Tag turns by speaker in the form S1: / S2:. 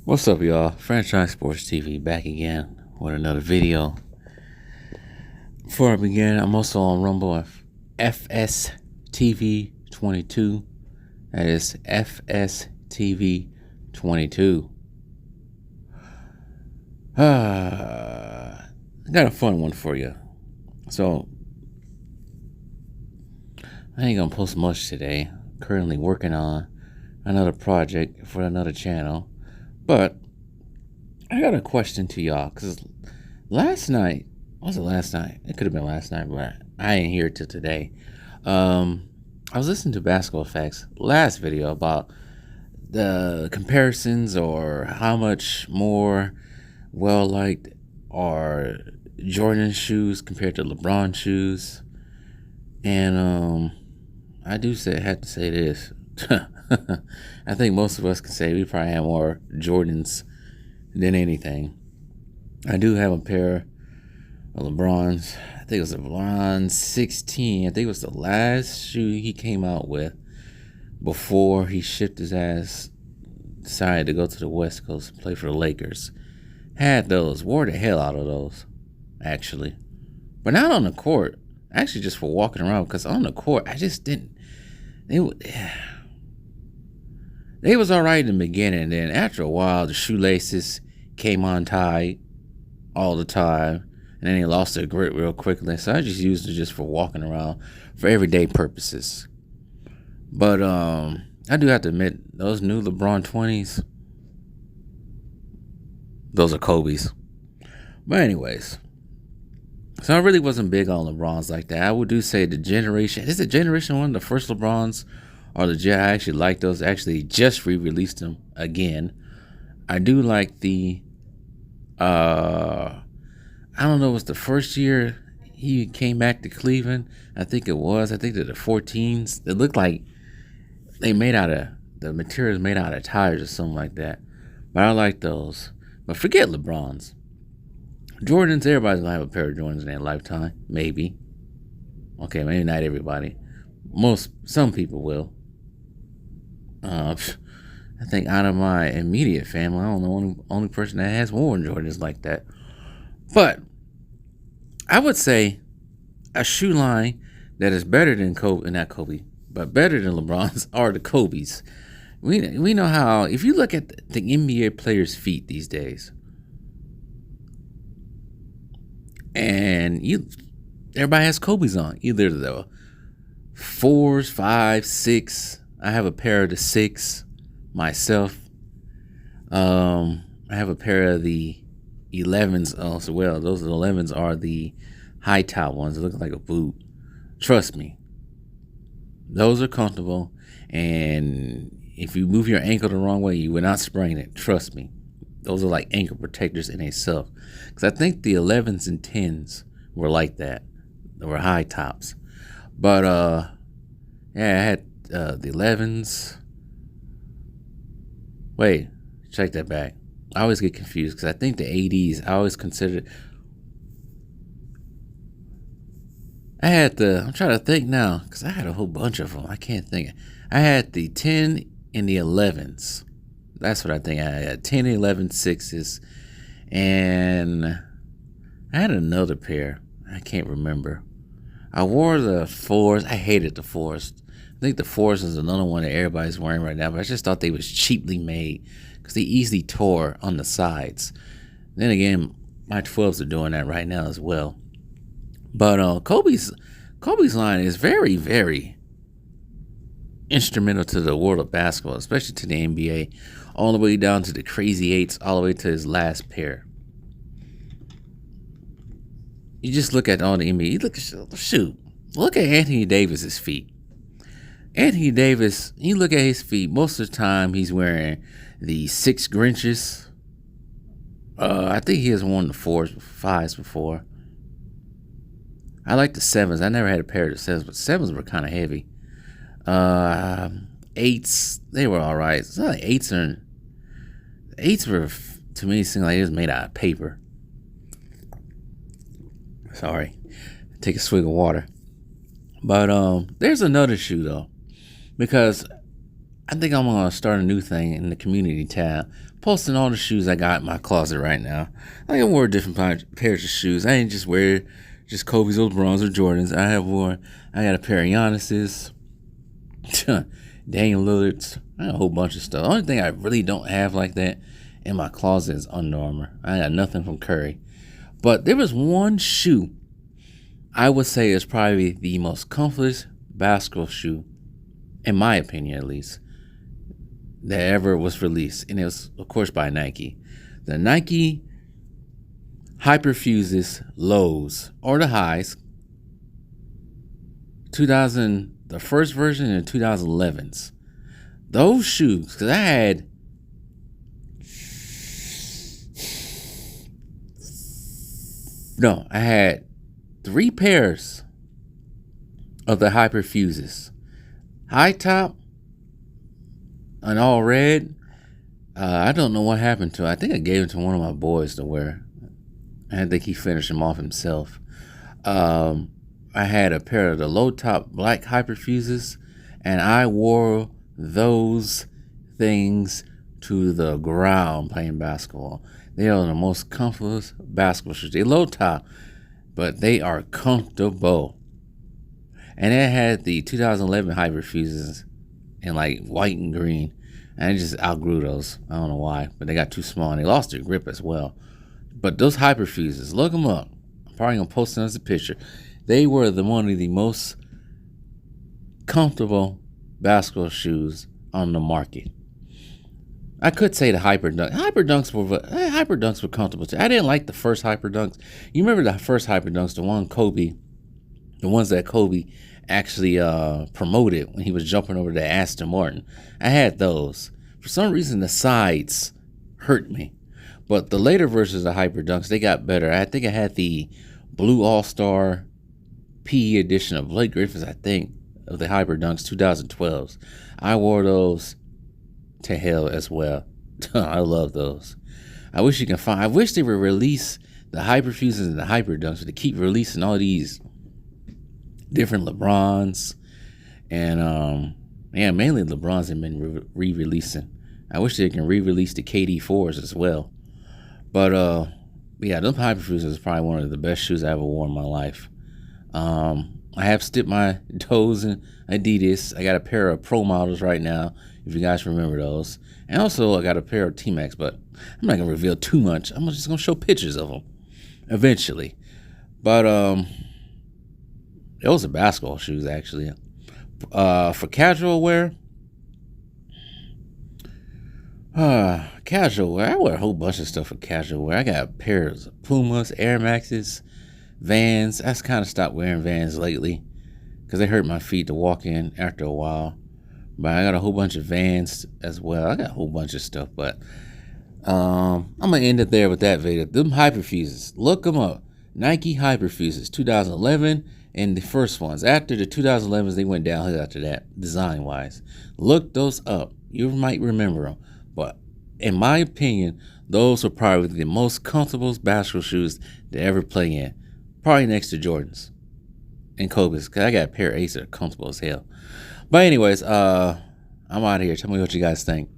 S1: What's up, y'all? Franchise Sports TV back again with another video. Before I begin, I'm also on Rumble FSTV22. That is FSTV22. I got a fun one for you. So, I ain't gonna post much today. Currently working on another project for another channel. But I got a question to y'all, because last night, was it last night? It could have been last night, but I ain't here till today. I was listening to Basketball Facts last video about the comparisons or how much more well liked are Jordan shoes compared to LeBron shoes. And I do have to say this. I think most of us can say we probably have more Jordans than anything. I do have a pair of LeBrons. I think it was a LeBron 16. I think it was the last shoe he came out with before he shipped his ass, decided to go to the West Coast and play for the Lakers. Had those, wore the hell out of those, actually. But not on the court. Actually, just for walking around, because on the court, I just didn't. They was all right in the beginning, and then after a while, the shoelaces came untied all the time, and then they lost their grip real quickly. So I just used it just for walking around for everyday purposes. But I do have to admit, those new LeBron 20s, those are Kobe's. But anyways, so I really wasn't big on LeBrons like that. I would do say the generation, is it generation one, the first LeBrons? Or I actually like those. Actually, just re-released them again. I do like the. I don't know. It was the first year he came back to Cleveland. I think it was. I think they're the 14s. It looked like they made out of the materials made out of tires or something like that. But I like those. But forget LeBrons. Jordans. Everybody's gonna have a pair of Jordans in their lifetime. Maybe. Okay, maybe not everybody. Some people will. I think out of my immediate family, I don't know only person that has worn Jordans like that. But I would say a shoe line that is better than Kobe, not Kobe, but better than LeBron's are the Kobe's. We know how, if you look at the NBA players' feet these days, and everybody has Kobe's on, either the 4s, 5s, 6. I have a pair of the 6 myself. I have a pair of the 11s as well. Those 11s are the high top ones. They look like a boot. Trust me, those are comfortable. And if you move your ankle the wrong way, you will not sprain it. Trust me, those are like ankle protectors in itself. Because I think the 11s and 10s were like that. They were high tops. But yeah, I had the 11s. Wait, check that back. I always get confused because I think the 80s, I always considered. I'm trying to think now because I had a whole bunch of them. I can't think. I had the 10 and the 11s. That's what I think. I had 10 and 11 6s. And I had another pair. I can't remember. I wore the 4s. I hated the 4s. I think the 4s is another one that everybody's wearing right now, but I just thought they was cheaply made because they easily tore on the sides. Then again, my 12s are doing that right now as well. But Kobe's line is very, very instrumental to the world of basketball, especially to the NBA, all the way down to the crazy 8s, all the way to his last pair. You just look at all the NBA. Look at Anthony Davis's feet. Anthony Davis, you look at his feet, most of the time he's wearing the 6 Grinches. I think he has worn the 4s, 5s before. I like the 7s. I never had a pair of the 7s, but 7s were kind of heavy. 8s, they were all right. It's not like 8s were, to me, seemed like it was made out of paper. Sorry. Take a swig of water. But there's another shoe, though. Because I think I'm gonna start a new thing in the community tab, posting all the shoes I got in my closet right now. I can wear different pairs of shoes. I ain't just wear just Kobe's, Lebrons, or Jordans. I got a pair of Giannis's, Daniel Lillard's. I got a whole bunch of stuff. The only thing I really don't have like that in my closet is Under Armour. I got nothing from Curry. But there was one shoe I would say is probably the most comfortable basketball shoe, in my opinion at least, that ever was released. And it was, of course, by Nike. The Nike Hyperfuses Lows, or the Highs, 2000, the first version in 2011s. Those shoes, because I had 3 pairs of the Hyperfuses. High top, an all red. I don't know what happened to it. I think I gave it to one of my boys to wear. I think he finished them off himself. I had a pair of the low top black Hyperfuses, and I wore those things to the ground playing basketball. They are the most comfortable basketball shoes. They're low top, but they are comfortable. And it had the 2011 Hyperfuses in like white and green. And I just outgrew those. I don't know why, but they got too small and they lost their grip as well. But those Hyperfuses, look them up. I'm probably going to post them as a picture. They were one of the most comfortable basketball shoes on the market. I could say the Hyperdunks were comfortable too. I didn't like the first Hyperdunks. You remember the first Hyperdunks, the ones that Kobe actually promoted when he was jumping over to Aston Martin. I had those. For some reason, the sides hurt me. But the later versions of Hyperdunks, they got better. I think I had the Blue All-Star PE edition of Blake Griffin's, I think, of the Hyperdunks 2012s. I wore those to hell as well. I love those. I wish they would release the Hyperfuses and the Hyperdunks, but they keep releasing all these different Lebrons, and mainly Lebrons have been re-releasing. I wish they can re-release the KD4s as well. But those Hyperfuses is probably one of the best shoes I ever wore in my life. I have dipped my toes in Adidas. I got a pair of Pro Models right now, if you guys remember those. And also I got a pair of T-Max, but I'm not gonna reveal too much. I'm just gonna show pictures of them eventually. But those are basketball shoes actually. For casual wear, casual wear, I wear a whole bunch of stuff for casual wear. I got pairs of Pumas, Air Maxes, Vans. I kind of stopped wearing Vans lately because they hurt my feet to walk in after a while. But I got a whole bunch of Vans as well. I got a whole bunch of stuff, but I'm gonna end it there with that video. Them Hyperfuses, look them up. Nike Hyperfuses 2011 and the first ones. After the 2011s, they went downhill after that, design wise. Look those up. You might remember them, but in my opinion, those are probably the most comfortable basketball shoes to ever play in. Probably next to Jordans and Kobe's, because I got a pair of Ace that are comfortable as hell. But anyways, I'm out of here. Tell me what you guys think.